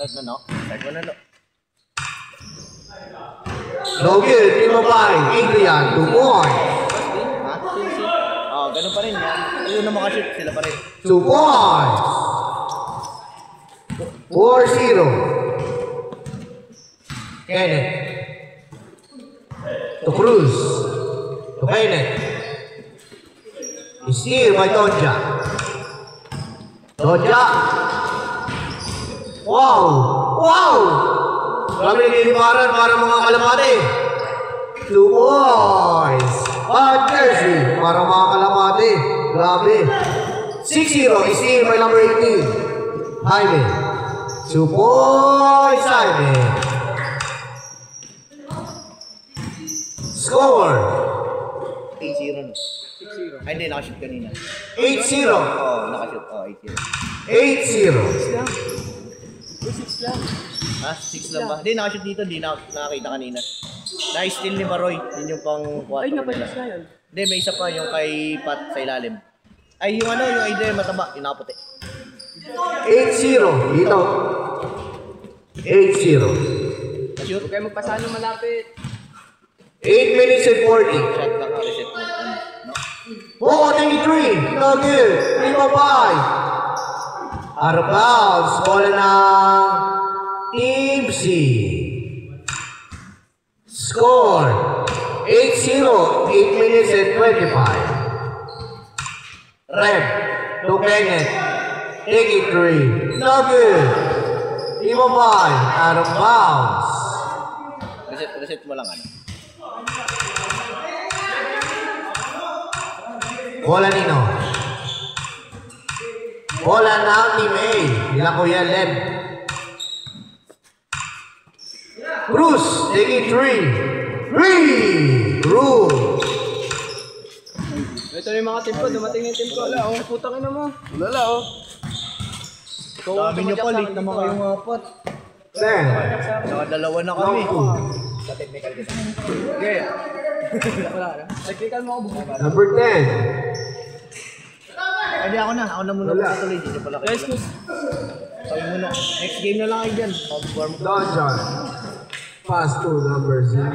Start na, no? Start mo na, no? No good, Primo by Adrian, 2 points. Ha? Oo, ganun pa rin yan. Ayun na makashoot, sila pa rin. 2 points. 4-0. Kenneth. To Cruz. To Kenneth. Steal by Donja. Donja. Wow! Wow! Kami nililiparan para mga kalamate. 2 points. Jersey para mga kalamate. Grabe. 6-0. Steal by number 18. Jaime. 2 points, Jaime. Score. 8-0, no? 6-0. Ay, hindi, nakashoot kanina. 8-0. Oo, nakashoot. Oo, 8-0. 8-0. 6 lang. Ha? 6 lang ba? Hindi, nakashoot dito. Hindi nakakita kanina. Na-steal ni Maroy. Yun yung pang 4. Ay, napalis na yun. Hindi, may isa pa yung kay Pat sa ilalim. Ay, yung ano, yung idea mataba. Yung nakaputi. 8-0. Dito. 8-0. Shoot. Huwag kayo magpasano malapit. 8 minutes and 40. Shot lang ako. Reset mo. No? Oh, 23. No good. Primo by. Out of bounds. Bola ng Team C. Score. 8-0. 8 minutes and 25. Rep. To Kenneth. Take it 3. No good. Primo by. Out of bounds. Reset mo lang ano. Bola nino. Bola ng Team A. Nila Kuya Lem. Cruz. Take it 3. 3. Cruz. Ito na yung mga team ko. Dumating na yung team ko. Wala, oh. Putang ina mo. Wala, oh. Sabi nyo pa, late naman kayong apat. 10. Nakadalawa na kami. Sa technical kita. Okay. Wala na. Technical mo ako buka. Number 10. Ay, di ako na. Ako na muna Wala. patuloy. Dito pala kayo. Guys, guys. Sabi muna. Next game na lang kayo dyan. Mag-warm up. Don John. Pass to number 0.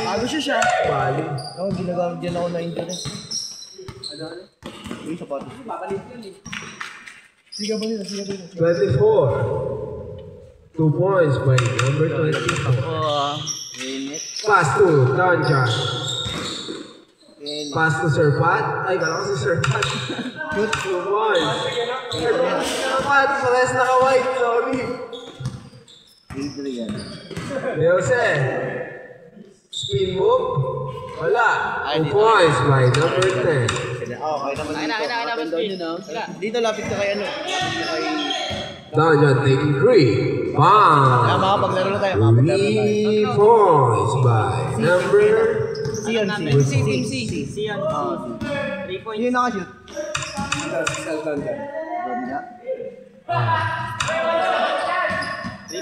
Bago siya. Bali. Ako, ginagamit dyan ako na injury. Uy, sapatos. Papalit yun eh. Siga ba nila? Siga ba nila? 24. 2 points by number 24. Init. Pass to Don John. Pass to Sir Pat. Ay, gano'n si Sir Pat. Good 2 points. Sir Pat, pares naka-white. Sorry. Injury yan. Jose. Spin move. Wala. Ay, 2 dito. points by number 10. Okay naman dito. naman speed. Dito lapit ka kay ano. Lapit ka kay... Don John taking 3. Kaya Bang. makapaglaro na tayo. Makapaglaro na tayo. 3 points by number Siyan, Team C. Siyan. 3 points. Yun nakashoot. 3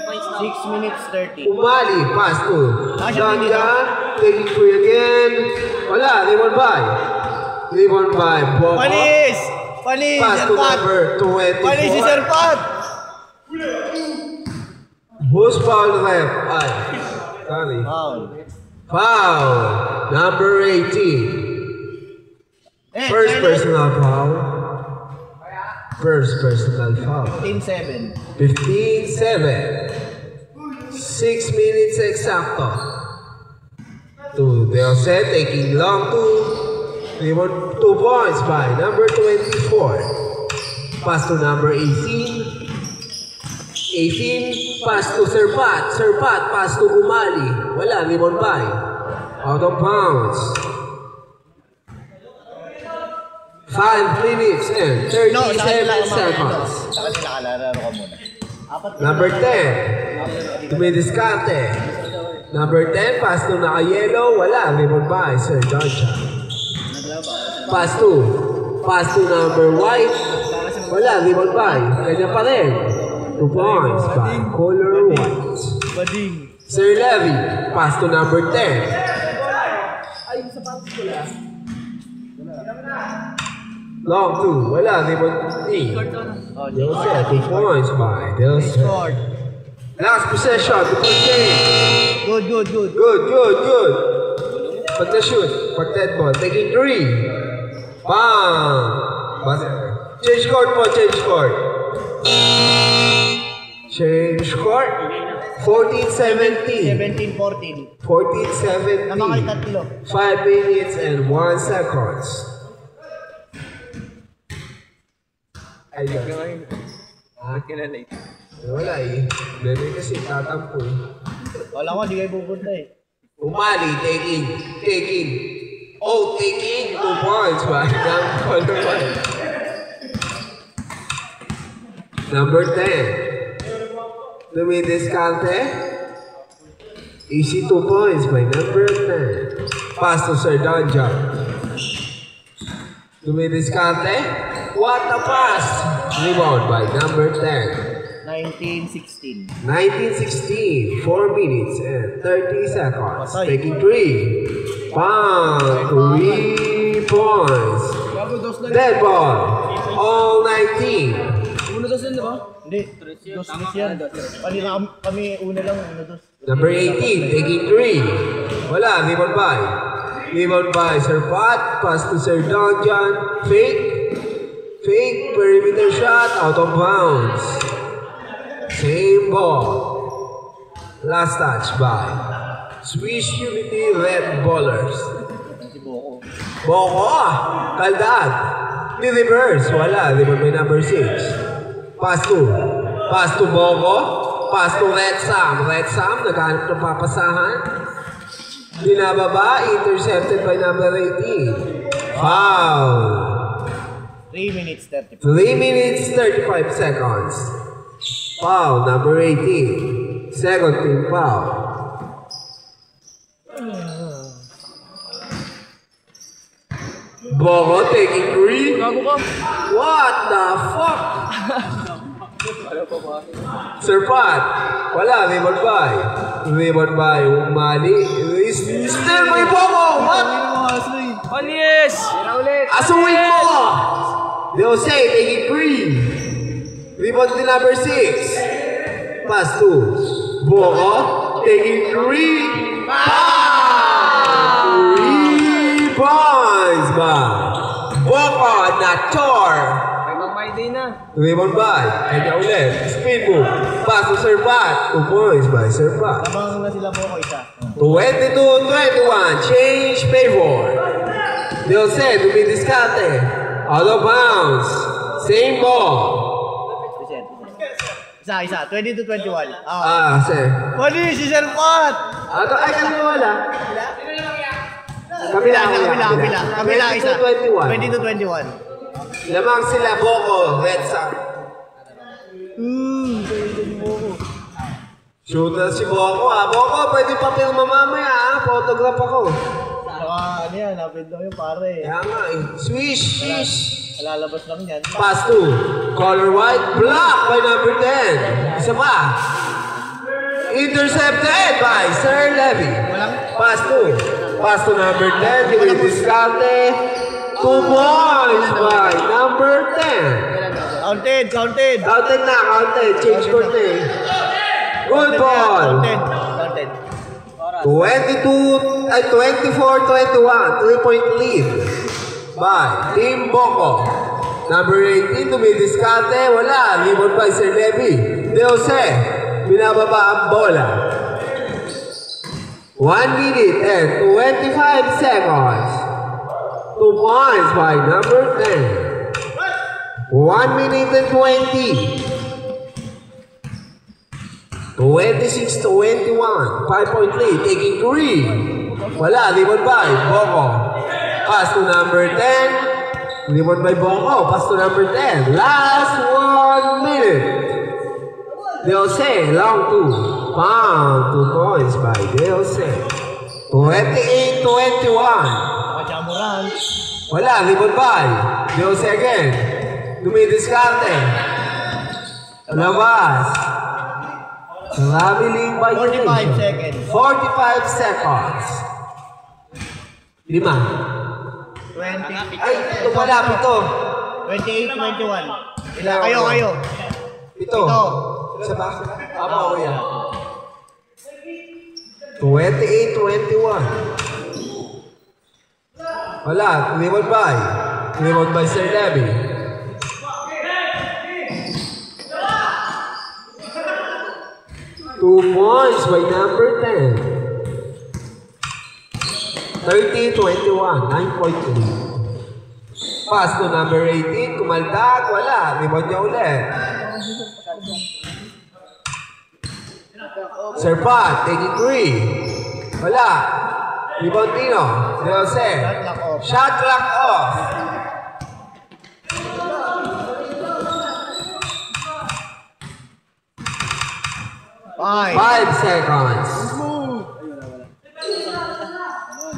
points na. 6 minutes 30. Umali, pass to Nakashoot Don din dito. John, taking 3 again. Wala, they won by. They won by Bobo. Panis! Panis! Pass Sir to Pat! number 24. Panis si Sir Pat! Who's foul rep? Ay, sorry. Foul. Foul, number 18. First personal foul. First personal foul. 15-7. 15-7. 6 minutes exacto. To Jose taking long to. They won 2 points by number 24. Pass to number 18. 18, pass to Sir Pat. Sir Pat, pass to Umali. Wala, limon by. Out of bounds. 5 minutes and 37 seconds. Sa kanila kalalaro ka muna. Apat na. Number 10, Tumidiskarte. Number 10, pass to naka-yellow. Wala, limon by. Sir Joshua. Pass to number white. Wala, limon by. Kanya pa rin. 2 points by color white. Bading. Sir Levy, pass to number 10. Long 2, wala, limon D. Oh, Jose, 2 points by Jose. scored. Last possession, the first game. Good. Good. Pag na-shoot, pag dead ball, taking 3. Bang! Change court po, change court. Change court. 14-17. 17-14. 14-17. Namakay tatlo. 5 minutes and 1 seconds. Ayun. Bakit ka na late? Wala eh. Bebe kasi tatampo eh. Wala ko, di kayo pupunta eh. Umali, taking. Taking 2 points ba? Number 10. Dumidiskarte. Easy 2 points by number 10. Pass to Sir Donja. Dumidiskarte. What a pass! Rebound by number 10. 19-16. 1916, 4 minutes and 30 seconds. Patay. Taking 3. Bang! 3 points. Dead ball. All 19. Uno dos yun, di ba? Hindi, dos yan. Kami una lang, una dos. Number 18, taking 3. Wala, rebound by. Rebound by Sir Pat. Pass to Sir Donjan. Fake perimeter shot. Out of bounds. Same ball. Last touch by Swiss Unity Red Ballers. Si Boko. Boko! Kaldag! Reverse. Wala. Rebound by number 6. Pass to Boko. Pass to Red Sam. Red Sam, naghanap ng papasahan. Binababa. Intercepted by number 18. Foul. 3 minutes 35. 3 minutes 35 seconds. Foul, number 18. Second team foul. Boko taking 3. Gago ka. What the fuck? Sir Pat. Wala, rebound by. Rebound by. Umali. Still may Boko. What? Panis! Tira ulit. Asuwin mo! Jose taking 3. Rebound to number 6. Pass to Boko taking 3. 3 points ba? Boko Nator. May mag-my-day na. Rebound by. Kanya ulit. Spin move. Pass to Sir Pat. 2 points by Sir Pat. Tabang na sila Boko isa. 22-21. Change favor. Jose dumidiskarte. Out of bounds. Same ball. Isa. 20-21. Sir. Wali, si Sir Pat! Ay, kami wala. Kabila isa. 20-21. 20-21. Lamang sila Boko, Red Sox. Shooter si Boko ha. Boko, pwede pa pirma mamaya ha. Photograph ako. Saka ano yan, napid lang yung pare. Kaya nga eh. Swish, shish. Lalabas lang yan. Pass to color white, block by number 10. Isa pa. Intercepted by Sir Levy. Pass to number 10. Diskarte. 2 points by number 10. Counted. Counted. Change court na eh. Good ball. Counted. 24-21. 3-point lead by Team Boko. Number 18, dumidiskarte. Wala. Rebound by Sir Levy. De Jose. Binababa ang bola. 1 minute and 25 seconds. 2 points by number 10. 1 minute and 20. 26-21. 5-point lead. Taking 3. Wala. Rebound by Boko. Pass to number 10. Rebound by Boko. Pass to number 10. Last 1 minute. De Jose. Long 2. Pound. 2 points by De Jose. 28-21. Kajamuran. Wala. Rebound by De Jose again. Dumidiskarte. Labas. Traveling by 45 seconds. 45 seconds. 5. 20. Ay, wala. 28-21. Kayo. 7. Isa ba? Papa Kuya. 28-21. Wala, rebound by. Rebound by Sir Levy. Two points by number 10. 30-21, 9.3. Pass to number 18, kumaldag, wala. Rebound niya ulit. Sir Pat, taking 3. Wala. Rebound Tino. Jose. Shot clock off. Fine. 5 seconds.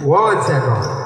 1 second.